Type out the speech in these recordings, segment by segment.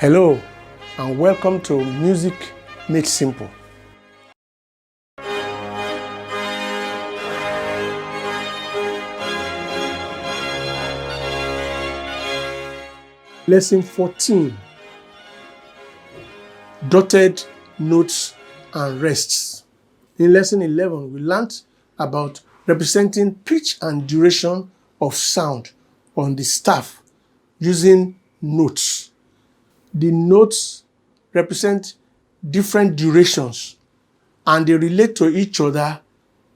Hello and welcome to Music Made Simple. Lesson 14, Dotted Notes and Rests. In lesson 11, we learned about representing pitch and duration of sound on the staff using notes. The notes represent different durations and they relate to each other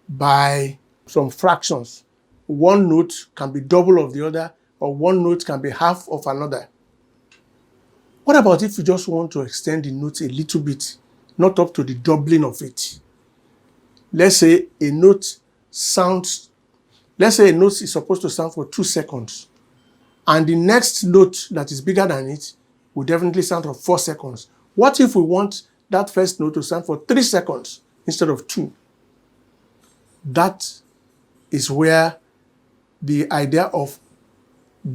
by some fractions. One note can be double of the other, or one note can be half of another. What about if you just want to extend the note a little bit, not up to the doubling of it? Let's say a note is supposed to sound for 2 seconds, and the next note that is bigger than it will definitely sound for 4 seconds. What if we want that first note to sound for 3 seconds instead of 2? That is where the idea of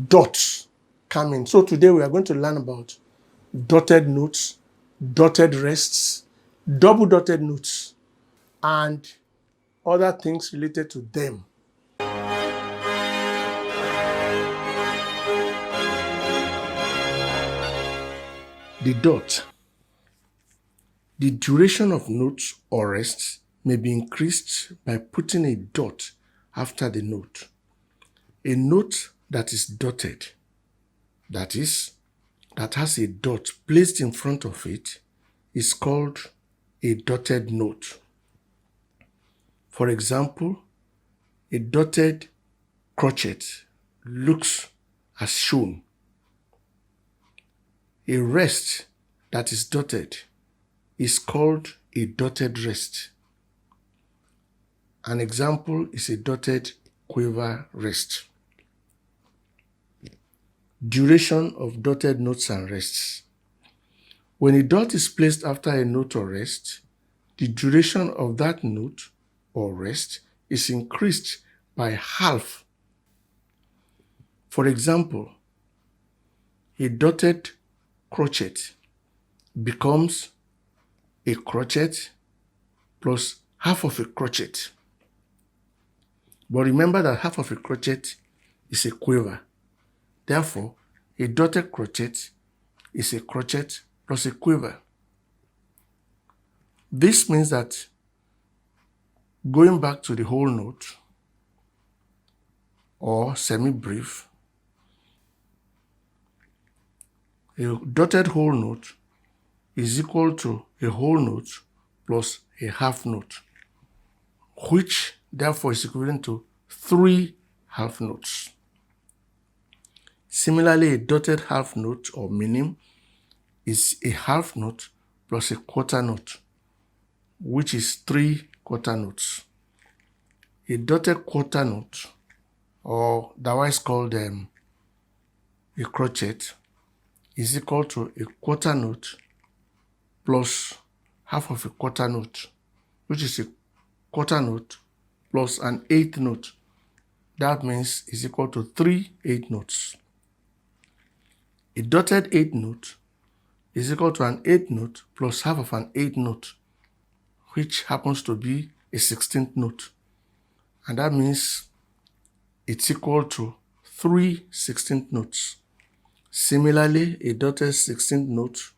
dots come in. So today we are going to learn about dotted notes, dotted rests, double dotted notes, and other things related to them. The dot. The duration of notes or rests may be increased by putting a dot after the note. A note that is dotted, that is, that has a dot placed in front of it, is called a dotted note. For example, a dotted crotchet looks as shown. A rest that is dotted is called a dotted rest. An example is a dotted quiver rest. Duration of dotted notes and rests. When a dot is placed after a note or rest, the duration of that note or rest is increased by half. For example, a dotted crotchet becomes a crotchet plus half of a crotchet. But remember that half of a crotchet is a quiver. Therefore, a dotted crotchet is a crotchet plus a quiver. This means that going back to the whole note or semi-brief, a dotted whole note is equal to a whole note plus a half note, which therefore is equivalent to 3 half notes. Similarly, a dotted half note or minim is a half note plus a quarter note, which is 3 quarter notes. A dotted quarter note, or otherwise called a crotchet, is equal to a quarter note plus half of a quarter note, which is a quarter note plus an 8th note. That means is equal to 3 8 notes. A dotted 8th note is equal to an 8th note plus half of an 8th note, which happens to be a 16th note. And that means it's equal to 3 16th notes. Similarly, a dotted 16th note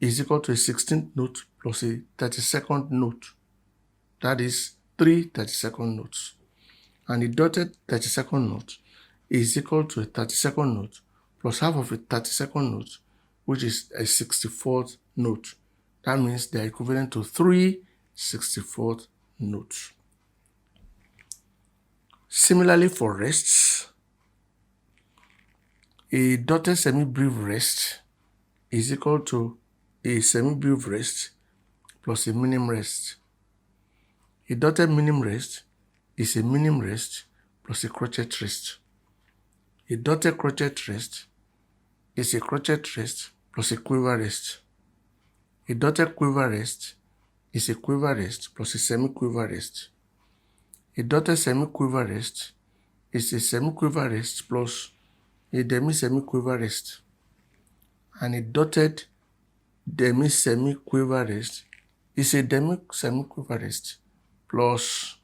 is equal to a 16th note plus a 32nd note. That is 3 32nd notes. And a dotted 32nd note is equal to a 32nd note plus half of a 32nd note, which is a 64th note. That means they are equivalent to 3 64th notes. Similarly, for rests, a dotted semi-brief rest is equal to a semi-brief rest plus a minim rest. A dotted minim rest is a minim rest plus a crotchet rest. A dotted crotchet rest is a crotchet rest plus a quiver rest. A dotted quiver rest is a quiver rest plus a semi-quiver rest. A dotted semi-quiver rest is a semi-quiver rest plus a demi-semi-quiver rest. and a dotted demi-semi-quiver rest is a demi-semi-quiver rest plus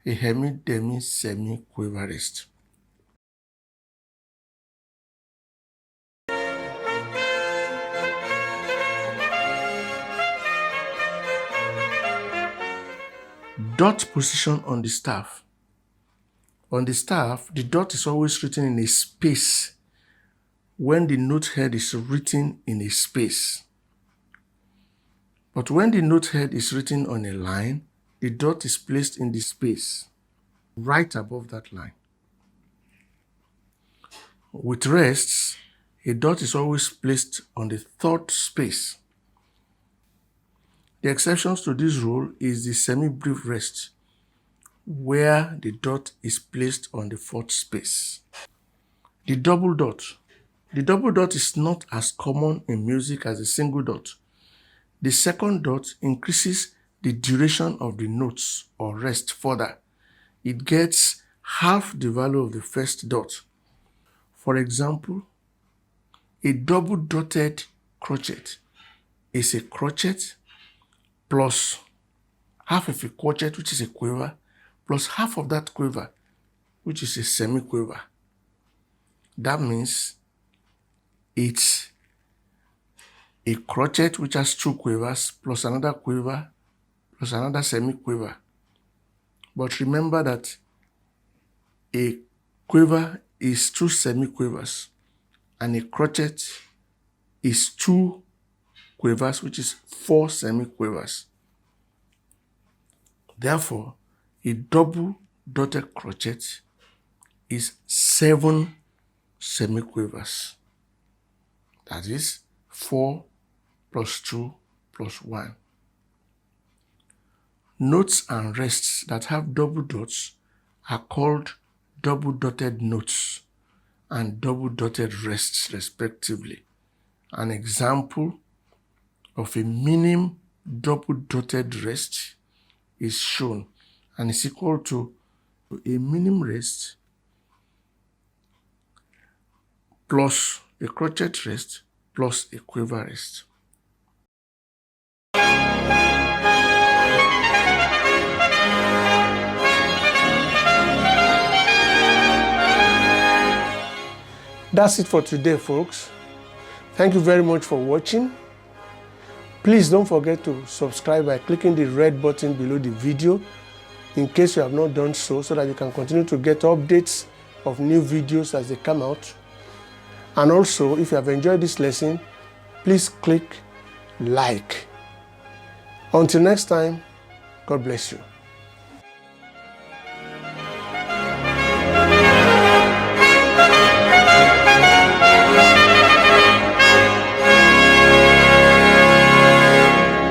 a hemi-demi-semi-quiver rest. Dot position on the staff. On the staff, the dot is always written in a space when the note head is written in a space. But when the note head is written on a line, the dot is placed in the space right above that line. With rests, a dot is always placed on the third space. The exceptions to this rule is the semi-brief rest, where the dot is placed on the fourth space. The double dot. The double dot is not as common in music as the single dot. The second dot increases the duration of the notes or rest further. It gets half the value of the first dot. For example, a double dotted crotchet is a crotchet plus half of a crotchet, which is a quiver, plus half of that quiver, which is a semi-quiver. That means it's a crotchet which has two quivers plus another quiver plus another semi-quiver. But remember that a quiver is two semi-quivers and a crotchet is two quivers, which is four semi-quivers. Therefore, a double dotted crotchet is 7 semi-quivers. That is 4 plus 2 plus 1. Notes and rests that have double dots are called double dotted notes and double dotted rests respectively. An example of a minim double dotted rest is shown and is equal to a minim rest plus a crotchet rest plus a quiver rest. That's it for today, folks. Thank you very much for watching. Please don't forget to subscribe by clicking the red button below the video in case you have not done so that you can continue to get updates of new videos as they come out. And also, if you have enjoyed this lesson, please click like. Until next time, God bless you.